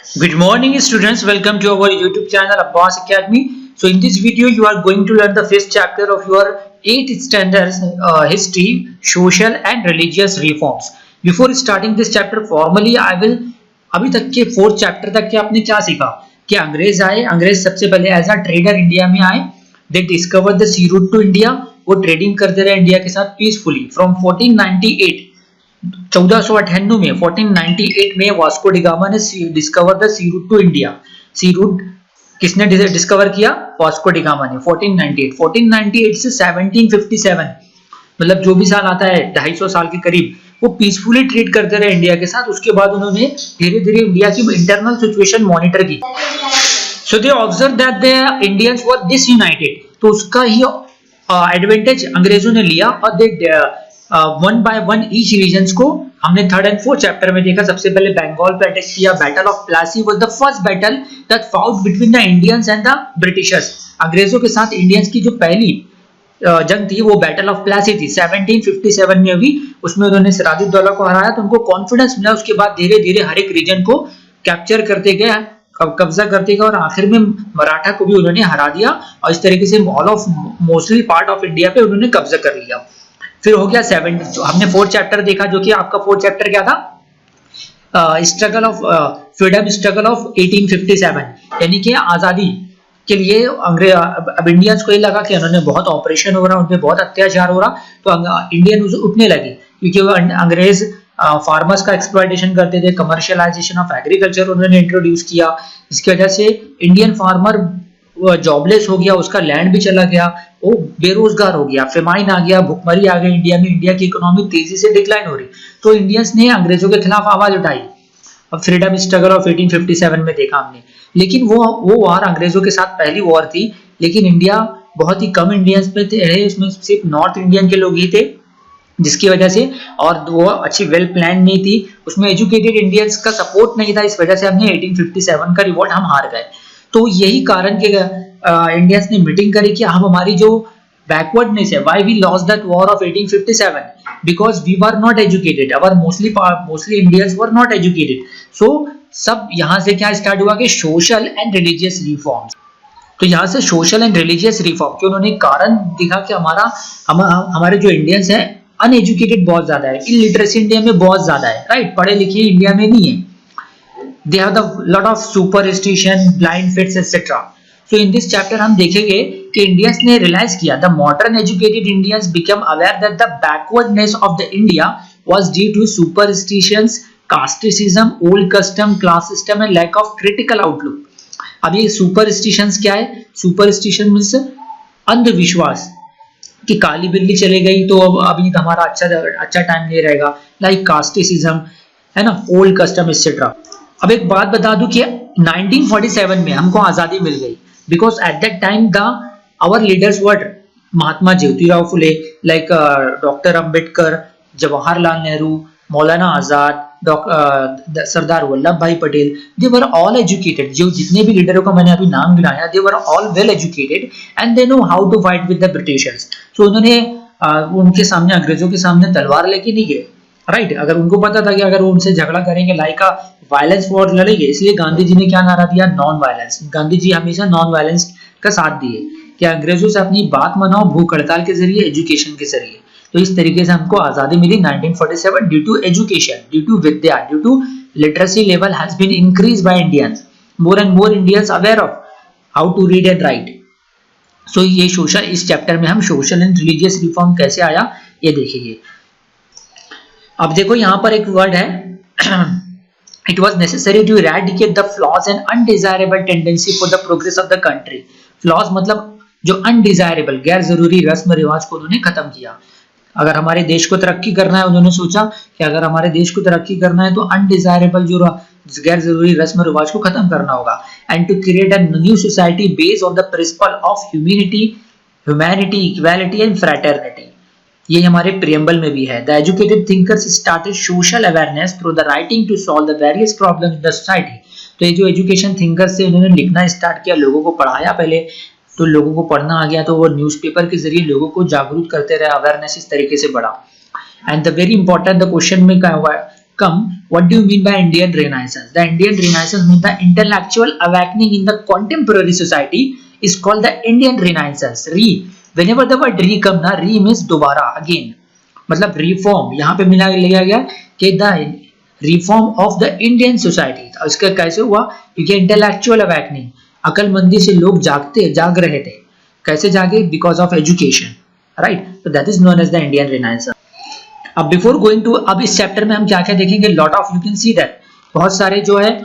Good morning students, welcome to our YouTube channel Abbas Academy. So in this video you are going to learn the fifth chapter of your 8th standard history, social and religious reforms. Before starting this chapter formally I will अभी तक के 4th chapter तक के आपने क्या सीखा कि अंग्रेज आए, अंग्रेज सबसे पहले एज अ ट्रेडर इंडिया में आए, they discover the sea route to India, वो ट्रेडिंग करते रहे इंडिया के साथ पीसफुली फ्रॉम 1498 1498 में 1498 में वास्को डिगामा ने discover the sea route to India. Sea route किसने डिस्कवर किया? वास्को डिगामा ने 1498 1498 से 1757 मतलब जो भी साल आता है 250 साल के करीब वो पीसफुली ट्रेड करते रहे इंडिया के साथ। उसके बाद उन्होंने धीरे धीरे इंडिया की इंटरनल सिचुएशन मॉनिटर की। So they observe that the Indians were disunited, तो उसका ही एडवांटेज अंग्रेजों ने लिया और they one by one each regions को हमने 3rd and 4th चैप्टर में देखा। सबसे पहले बंगाल पे अटैक किया। Battle of Plassey was the first battle that fought between the Indians and the Britishers. अंग्रेजों के साथ इंडियंस की जो पहली जंग थी वो बैटल ऑफ प्लासी थी 1757 में हुई। उसमें उन्होंने सिराजुद्दौला को हराया तो उनको कॉन्फिडेंस मिला। उसके बाद धीरे धीरे हर एक रीजन को कैप्चर करते गए, कब्जा करते गए और आखिर में मराठा को भी उन्होंने हरा दिया और इस तरीके से all of mostly part of India पे उन्होंने कब्जा कर लिया। फिर हो गया 7 हमने 4th चैप्टर देखा जो कि आपका 4th चैप्टर क्या था? Struggle of freedom struggle of 1857, यानी कि आजादी के लिए अंग्रेज अब इंडियंस को ये लगा कि उन्होंने बहुत ऑपरेशन हो रहा, उन पे बहुत अत्याचार हो रहा, तो इंडियन उठने लगे क्योंकि वो अंग्रेज फार्मर्स का एक्सप्लॉयटेशन करते थे। कमर्शियलाइजेशन ऑफ एग्रीकल्चर उन्होंने इंट्रोड्यूस किया। इसकी वजह से इंडियन फार्मर जॉबलेस हो गया, उसका लैंड भी चला गया, वो बेरोजगार हो गया, फेमाइन आ गया, भुखमरी आ गई इंडिया में, इंडिया की इकोनॉमी तेजी से डिक्लाइन हो रही। तो इंडियंस ने अंग्रेजों के खिलाफ आवाज उठाई। अब फ्रीडम स्ट्रगल ऑफ 1857 में देखा हमने। लेकिन वो वॉर अंग्रेजों के साथ पहली वॉर थी, लेकिन इंडिया बहुत ही कम इंडियंस में थे, उसमें सिर्फ नॉर्थ इंडियन के लोग ही थे, जिसकी वजह से और वो अच्छी वेल प्लान नहीं थी, उसमें एजुकेटेड इंडियंस का सपोर्ट नहीं था। इस वजह से हमने 1857 का रिवॉल्ट हम हार गए। तो यही कारण के इंडियंस ने मीटिंग करी कि हम हमारी जो बैकवर्डनेस है, why we lost that war of 1857 because we were not educated, our mostly Indians were not educated. So सब यहाँ से क्या स्टार्ट हुआ कि सोशल एंड रिलीजियस रिफॉर्म्स। तो यहाँ से सोशल एंड रिलीजियस रिफॉर्म के उन्होंने कारण दिखा कि हमारे जो इंडियंस है अनएजुकेटेड बहुत ज्यादा है, इलिटरेसी इंडिया में बहुत ज्यादा है, राइट, पढ़े लिखे इंडिया में नहीं है। They have the lot of superstition, blind faiths, etc. So in this chapter हम देखेंगे कि इंडियंस ने रियलाइज किया, the modern educated Indians became aware that the backwardness of the India was due to superstitions, casteism, old custom, class system and lack of critical outlook. अब ये superstitions क्या है? Superstition means अंधविश्वास कि काली बिल्ली चले गई तो अब अभी हमारा अच्छा टाइम नहीं रहेगा, लाइक कास्टिसिज्म है ना, ओल्ड कस्टम एक्सेट्रा। अब एक बात बता दूं कि 1947 में हमको आजादी मिल गई because at that time the our leaders were Mahatma Jyotirao Phule, like doctor Ambedkar, Jawaharlal Nehru, Maulana Azad, Sardar Vallabh bhai Patel, they were all educated. जो जितने भी लीडरों का मैंने अभी नाम गिनाया, they were all well educated and they know how to fight with the Britishers. So उन्होंने उनके सामने, अंग्रेजों के सामने तलवार लेके नहीं गए, राइट। अगर उनको पता था कि अगर वो उनसे झगड़ा करेंगे, लाइक वायलेंस वॉर लड़ेंगे, इसलिए गांधी जी ने क्या नारा दिया? Non violence. गांधी जी हमेशा नॉन वायलेंस का साथ दिए कि अंग्रेजों से अपनी बात मनाओ भूख हड़ताल के जरिए, एजुकेशन के जरिए। तो इस तरीके से हमको आजादी मिली 1947 due to education, due to विद्या, due to literacy level has been increase by Indians, more and more Indians aware of how to read and write. So ये सोशल, इस चैप्टर में हम सोशल एंड रिलीजियस रिफॉर्म कैसे आया ये देखेंगे। अब देखो यहाँ पर एक वर्ड है It was necessary to eradicate the flaws and undesirable tendency for the progress of the country. Flaws मतलब जो undesirable, गैर जरूरी रस्म रिवाज को उन्होंने खत्म किया। अगर हमारे देश को तरक्की करना है, उन्होंने सोचा कि अगर हमारे देश को तरक्की करना है तो अनडिजायरेबल जो गैर जरूरी रस्म रिवाज को खत्म करना होगा। And to create a new society based on the principle of humanity, equality and fraternity. ये हमारे प्रियम्बल में भी है। The educated thinkers started social awareness through the writing to solve the various problems in the society. तो ये जो education thinkers थे, उन्होंने लिखना स्टार्ट किया, लोगों को पढ़ाया पहले, तो लोगों को पढ़ना आ गया, तो वो न्यूज़पेपर के जरिए लोगों को जागरूक करते रहे, अवेयरनेस इस तरीके से बढ़ा। And the very important the question में कम What do you mean by Indian Renaissance? The Indian Renaissance means the intellectual awakening in the contemporary society is called the Indian Renaissance. Whenever the word re come ना, re means दोबारा, again, मतलब reform यहाँ पे मिला लिया गया कि the reform of the Indian society. इसका कैसे हुआ? क्योंकि इंटेलेक्चुअल अवेकनिंग, अकलमंदी से लोग जाग रहे थे. कैसे जागे? Because of education, right. तो that is known as the Indian renaissance. अब बिफोर गोइंग टू, अब इस चैप्टर में हम क्या क्या देखेंगे? Lot of, you can see that बहुत सारे जो है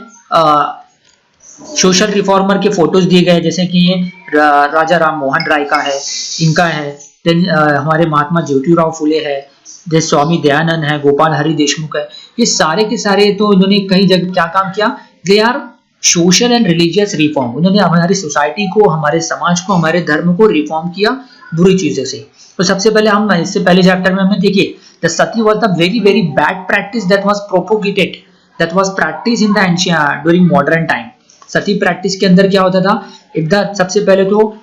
सोशल रिफॉर्मर के फोटोज दिए गए, जैसे कि ये राजा राम मोहन राय का है, इनका है. देन हमारे महात्मा ज्योतिराव फुले है, जैसे स्वामी दयानंद है, गोपाल हरि देशमुख है. ये सारे के सारे तो इन्होंने कई जगह क्या काम किया? They are social and religious reform. उन्होंने हमारी सोसाइटी को, हमारे समाज को, हमारे धर्म को रिफॉर्म किया बुरी चीजों से. तो सबसे पहले हम इससे पहले चैप्टर में हमने देखिए the Sati was the very very bad practice that was propagated, that was practice in the ancient during modern time. Sati practice के अंदर क्या होता था? सबसे पहले तो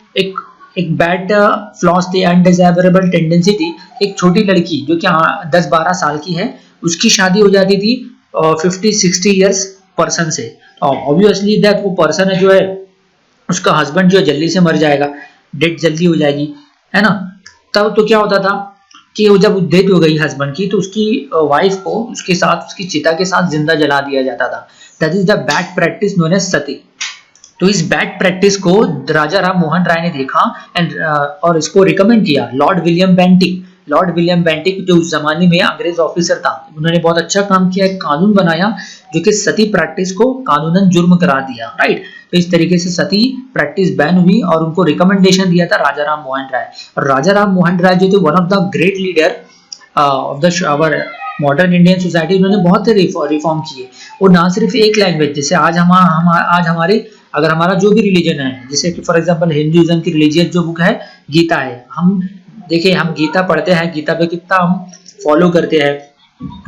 एक बैड फ्लॉस थे, अनडिजायरेबल टेंडेंसी थी. एक छोटी लड़की जो कि 10-12 साल की है, उसकी शादी हो जाती थी 50-60 इयर्स पर्सन से. ऑब्वियसली दैट वो पर्सन है जो है, उसका हस्बैंड जो है जल्दी से मर जाएगा, डेथ जल्दी हो जाएगी, है ना. तब तो क्या होता था कि वो जब डेथ हो गई हस्बैंड की, तो उसकी वाइफ को उसके साथ, उसकी चिता के साथ जिंदा जला दिया जाता था. That is the bad practice known as sati. तो इस बैड प्रैक्टिस को राजा राम मोहन राय ने देखा एंड और इसको रिकमेंड किया. लॉर्ड विलियम बेंटिक जो उस जमाने में अंग्रेज ऑफिसर था, उन्होंने बहुत अच्छा काम किया, एक कानून बनाया जो कि सती प्रैक्टिस को कानूनन जुर्म करार दिया, राइट. तो इस तरीके से सती प्रैक्टिस बैन हुई और उनको रिकमेंडेशन दिया था राजा राम मोहन राय. और राजा राम मोहन राय जो थे one of the great leader of the our modern Indian society. उन्होंने बहुत रिफॉर्म किए. और ना सिर्फ एक लैंग्वेज, जैसे आज हमारे अगर हमारा जो भी रिलीजन है, जैसे कि फॉर एग्जांपल हिंदुइज्म की रिलीजियस जो बुक है गीता है, हम देखिए हम गीता पढ़ते हैं, गीता पे कितना हम फॉलो करते हैं.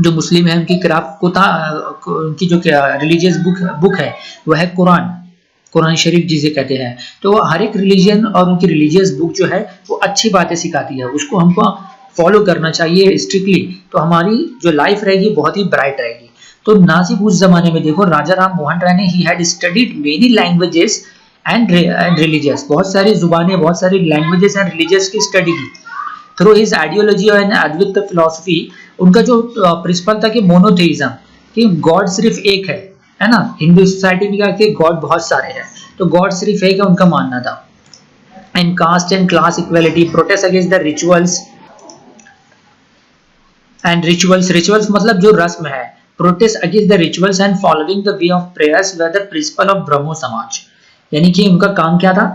जो मुस्लिम है उनकी उनकी जो रिलीजियस बुक है वह है कुरान शरीफ जिसे कहते हैं. तो हर एक रिलीजन और उनकी रिलीजियस बुक जो है वो अच्छी बातें सिखाती है, उसको हमको फॉलो करना चाहिए स्ट्रिक्टली. तो हमारी जो लाइफ रहेगी बहुत ही ब्राइट रहेगी. तो ना सिर्फ उस जमाने में देखो, राजा राम मोहन राय ने he had studied many languages and religious, बहुत सारी जुबानें, बहुत सारी लैंग्वेजेस एंड रिलीजियस की स्टडी की. Through his ideology and Advaita philosophy, उनका जो प्रिंसिपल था कि मोनोथेइज्म, कि गॉड सिर्फ एक है ना. हिंदू सोसाइटी में क्या कि गॉड बहुत सारे हैं, तो गॉड सिर्फ एक है, उनका मानना था. And caste and class equality, protest against the rituals मतलब जो रस्म है, protest against the rituals and following the way of prayers way the principle of Brahmo Samaj. यानी कि उनका काम क्या था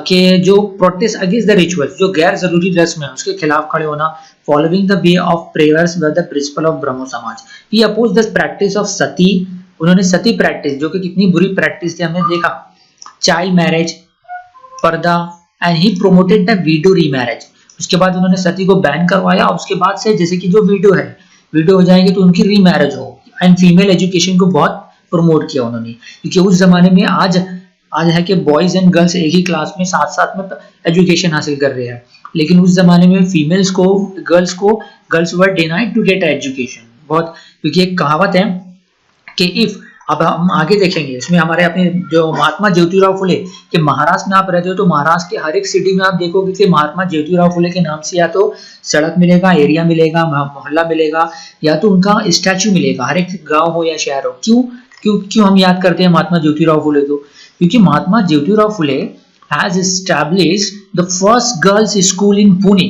कि जो प्रोटेस्ट अगेंस्ट द रिचुअल्स, जो गैर जरूरी रस्म है उसके खिलाफ खड़े होना. Following the way of prayers way the principle of Brahmo Samaj. He oppose the practice of sati. उन्होंने सती प्रैक्टिस, जो कि कितनी बुरी प्रैक्टिस थी हमने देखा, चाइल्ड मैरिज, पर्दा, and he promoted the widow remarriage. उसके बाद उन्होंने सती को बैन करवाया. और उसके बाद से जैसे कि जो वीडियो हो जाएगी तो उनकी रीमैरिज हो. एंड फीमेल एजुकेशन को बहुत प्रमोट किया उन्होंने, क्योंकि उस जमाने में आज है कि बॉयज एंड गर्ल्स एक ही क्लास में साथ में एजुकेशन हासिल कर रहे हैं, लेकिन उस जमाने में फीमेल्स को, girls were denied to get education. बहुत, क्योंकि एक कहावत है कि इफ, अब हम आगे देखेंगे इसमें हमारे अपने जो महात्मा ज्योतिराव फुले, कि महाराष्ट्र में आप रहते हो तो महाराष्ट्र के हर एक सिटी में आप देखोगे कि महात्मा ज्योतिराव फुले के नाम से या तो सड़क मिलेगा, एरिया मिलेगा, मोहल्ला मिलेगा, या तो उनका स्टैचू मिलेगा, हर एक गांव हो या शहर हो. क्यों हम याद करते हैं महात्मा ज्योतिराव फुले को? क्योंकि Mahatma Jyotirao Phule has established the first girls school in Pune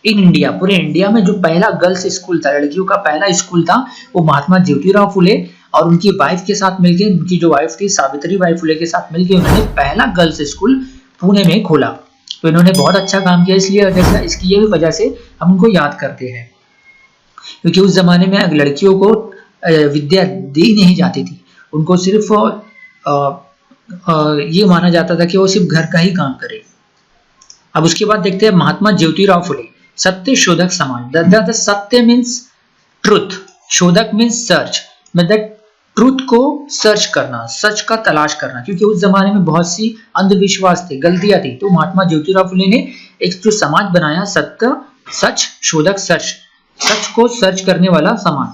in India. पूरे इंडिया में जो पहला गर्ल्स स्कूल था, लड़कियों का पहला स्कूल था, वो महात्मा ज्योतिराव फुले और उनकी वाइफ के साथ मिलकर, उनकी जो वाइफ थी सावित्रीबाई फुले के साथ मिलकर उन्होंने पहला गर्ल्स स्कूल पुणे में खोला. तो इन्होंने बहुत अच्छा काम किया, इसलिए इसकी ये वजह से हम उनको याद करते हैं. क्योंकि उस जमाने में लड़कियों को विद्या दी नहीं जाती थी, उनको सिर्फ ये माना जाता था कि वो सिर्फ घर का ही काम करे. अब उसके बाद देखते हैं महात्मा ज्योतिराव फुले, सत्य शोधक समाज. सत्य मीन्स ट्रुथ, शोधक मीन्स सर्च, मतलब ट्रुथ को सर्च करना, सच का तलाश करना. क्योंकि उस जमाने में बहुत सी अंधविश्वास थे, गलतियां थी. तो महात्मा ज्योतिराव फुले ने एक जो समाज बनाया, सत्य, सच, शोधक, सच को सर्च करने वाला समाज.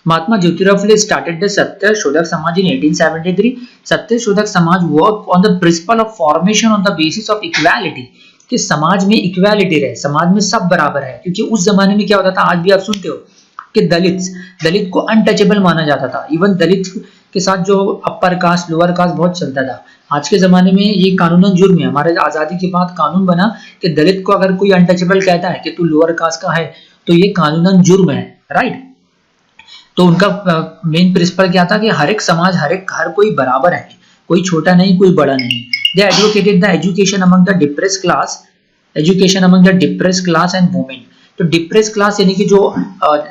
महात्मा Jyotirao Phule started the Satya Shodhak Samaj in 1873. Satya Shodhak Samaj worked on the principle of formation on the basis of equality. कि समाज में इक्वालिटी रहे, समाज में सब बराबर है, क्योंकि उस जमाने में क्या होता था, आज भी आप सुनते हो कि दलित को अनटचेबल माना जाता था। इवन दलित के साथ जो अपर कास्ट लोअर कास्ट बहुत चलता था। आज के जमाने में ये कानूनन जुर्म है। हमारे आजादी के बाद कानून बना कि दलित को अगर कोई अनटचेबल कहता है कि तू लोअर कास्ट का है तो ये कानूनन जुर्म है, राइट। तो उनका मेन प्रिंसिपल क्या था कि हर एक समाज हर कोई बराबर है, कोई छोटा नहीं कोई बड़ा नहीं। They advocated the education among the depressed class and women. तो डिप्रेस क्लास यानी कि जो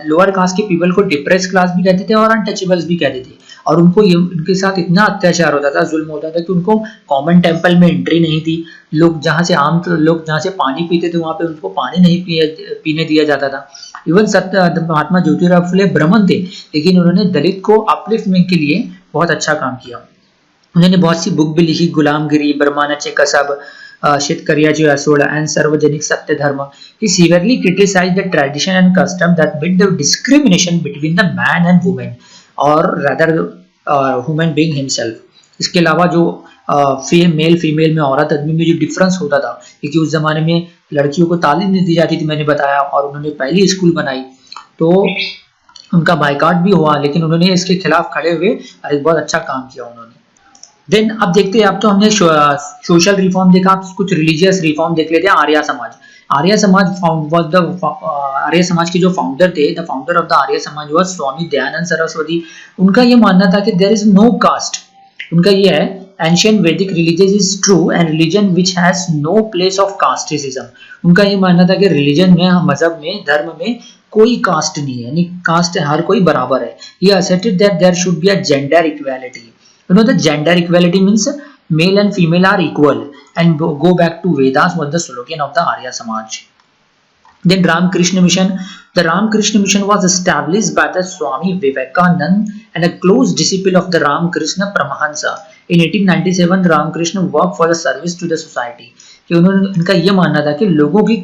लोअर कास्ट के पीपल को डिप्रेस क्लास भी कहते थे और अनटचेबल्स भी कहते थे, और उनको ये उनके साथ इतना अत्याचार होता था, जुल्म होता था कि उनको कॉमन टेम्पल में एंट्री नहीं थी। लोग जहाँ से पानी पीते थे वहाँ पे उनको पानी नहीं पीने दिया जाता था। इवन महात्मा ज्योतिराव फुले ब्राह्मण थे, लेकिन उन्होंने दलित को अपलिफ्टमेंट के लिए बहुत अच्छा काम किया। उन्होंने बहुत सी बुक भी लिखी, गुलामगिरी, ब्रह्मांचे कसब, शेतकऱ्याची असोड एंड सार्वजनिक सत्य धर्म। He severely criticized the tradition and custom that made the discrimination between the man and woman, or rather human being himself. इसके अलावा जो मेल फीमेल में, औरत आदमी में जो डिफरेंस होता था, क्योंकि उस जमाने में लड़कियों को तालीम नहीं दी जाती थी, मैंने बताया, और उन्होंने पहली स्कूल बनाई तो उनका बाइकाट भी हुआ, लेकिन उन्होंने इसके खिलाफ खड़े हुए और एक बहुत अच्छा काम किया उन्होंने। देन अब देखते हैं, अब तो हमने सोशल रिफॉर्म देखा, आप कुछ रिलीजियस रिफॉर्म देख लेते हैं। आर्य समाज आर्य समाज के जो फाउंडर थे, the founder of the Arya Samaj was Swami Dayanand Saraswati. उनका ये मानना था कि देयर इज नो कास्ट। उनका ये है, ancient Vedic religion is true and religion which has no place of casteism. उनका ये मानना था कि रिलीजन में, मजहब में, धर्म में कोई कास्ट नहीं है, यानी कास्ट हर कोई बराबर है। He asserted that there should be a gender equality. You know, the gender equality means male and female are equal, and go back to Vedas was the slogan of the Arya Samaj. Then Ramakrishna Mission. The Ramakrishna Mission was established by the Swami Vivekananda and a close disciple of the Ramakrishna Paramahansa. In 1897, Ramakrishna worked for the service to the society. कि उन्होंने, उनका ये मानना था कि लोगों की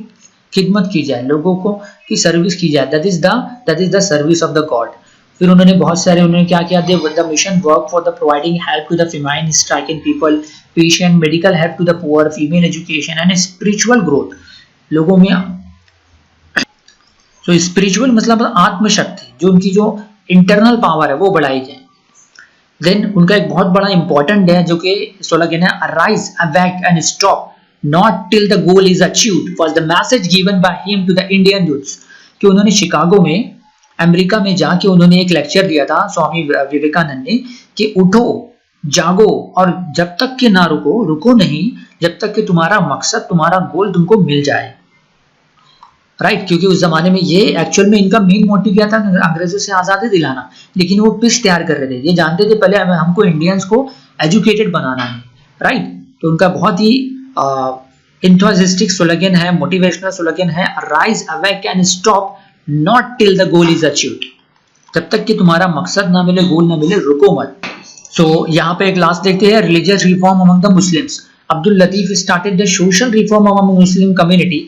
खिदमत की जाए, लोगों को की सर्विस की जाए, that is the service of the God. फिर उन्होंने बहुत सारे, उन्होंने क्या किया, the mission work for the providing help to the famine striking people, patient, medical help to the poor, female education and spiritual growth. लोगों में तो स्पिरिचुअल मतलब आत्मशक्ति, जो उनकी जो इंटरनल पावर है वो बढ़ाई जाए। देन उनका एक बहुत बड़ा इंपॉर्टेंट है जो कि स्लोगन है, arise, awake and stop not till the goal is achieved, was the message given by him to the Indian youths। कि उन्होंने शिकागो में, अमेरिका में जाके उन्होंने एक लेक्चर दिया था स्वामी विवेकानंद ने, कि उठो, जागो, और जब तक कि ना रुको नहीं, जब तक कि तुम्हारा मकसद, तुम्हारा गोल तुमको मिल जाए, राइट। क्योंकि उस जमाने में ये एक्चुअल में इनका मेन मोटिव क्या था, अंग्रेजों से आजादी दिलाना, लेकिन वो पिच तैयार कर रहे थे। ये जानते थे पहले हमको इंडियंस को एजुकेटेड बनाना है, राइट। तो उनका बहुत ही enthusiastic slogan है, मोटिवेशनल slogan है, rise, awake and stop not till the goal is achieved। जब तक कि तुम्हारा मकसद ना मिले, गोल ना मिले, रुको मत। सो यहाँ पे एक लास्ट देखते हैं, religious reform among the Muslims. Abdul Latif started the social reform among Muslim community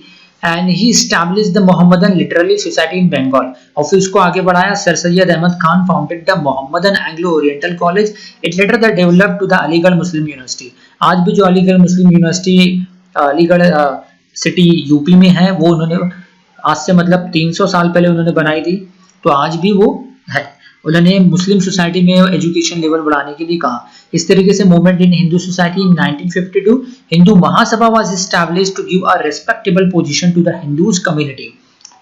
and he established the Mohammedan literary society in Bengal. और फिर उसको आगे बढ़ाया। Sir Syed Ahmad Khan founded the Mohammedan Anglo Oriental college. It later the developed to the Aligarh Muslim university. आज भी जो Aligarh Muslim university, Aligarh city UP में है, वो उन्होंने आज से मतलब 300 साल पहले उन्होंने बनाई थी, तो आज भी वो है। उन्होंने मुस्लिम सोसाइटी में एजुकेशन लेवल बढ़ाने के लिए कहा। इस तरीके से movement in Hindu society in 1952 Hindu Mahasabha was established to give a respectable position to the Hindus community.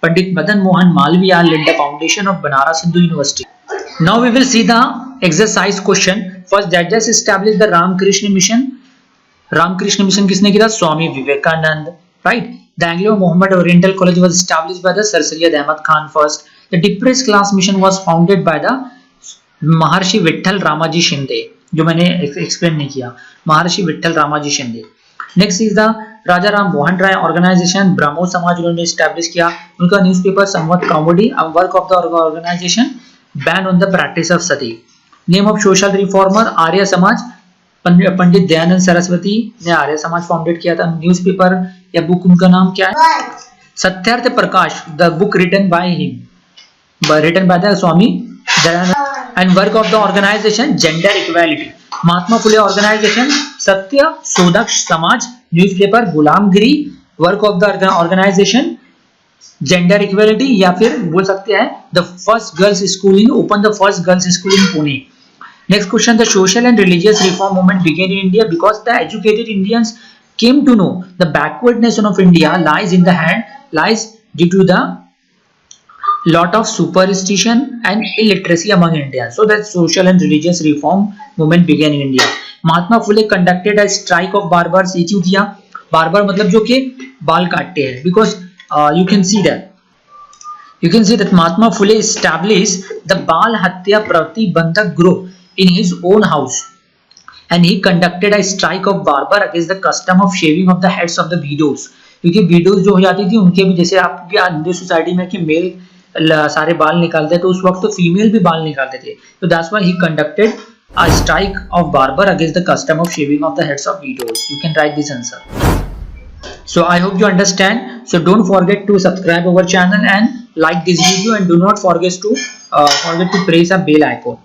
Pandit Madan Mohan Malaviya led the foundation of Banaras Hindu university. Now we will see the exercise question. First, that establish the Ramakrishna mission. Ramakrishna mission किसने किया? Swami Vivekananda, right. The Anglo-Mohammed Oriental College was established by the Sir Syed Ahmad Khan first. The depressed class mission was founded by the Maharshi Vitthal Ramaji Shinde, जो मैंने explain नहीं किया, Maharshi Vitthal Ramji Shinde. Next is the Raja Ram Mohan Roy organisation, Brahmo Samaj उन्होंने establish किया। उनका newspaper Samvad Kaumudi, work of the organisation, ban on the practice of sati. Name of social reformer, Arya Samaj, Pandit Dayanand Saraswati ने Arya Samaj founded किया था। न्यूज़पेपर या बुक उनका नाम क्या है? Satyarth Prakash, the book written by him, written by the Swami And work of the organization, gender equality. Mahatma Phule organization, Satya Sodak Samaj, newspaper Gulamgiri. Work of the organization, gender equality, या फिर बोल सकते हैं the first girls school in open the first girls school in Pune. Next question, the social and religious reform movement began in India because the educated Indians came to know the backwardness of India lies due to the lot of superstition and illiteracy among Indians. So that social and religious reform movement began in India. Mahatma Phule conducted a strike of barbers. ये क्यों किया? Barber मतलब जो कि बाल काटते हैं. Because you can see that Mahatma Phule established the Bal Hatya Pratibandhak group in his own house, and he conducted a strike of barber against the custom of shaving of the heads of the widows. क्योंकि widows जो हो जाती थी उनके भी, जैसे आपके Hindu society में कि मेल सारे बाल निकालते तो उस वक्त तो फीमेल भी बाल निकालते थे. So that's why he conducted a strike of barber against the custom of shaving of the heads of widows. You can write this answer. So I hope you understand. So don't forget to subscribe our channel and like this video, and do not forget to press a bell icon.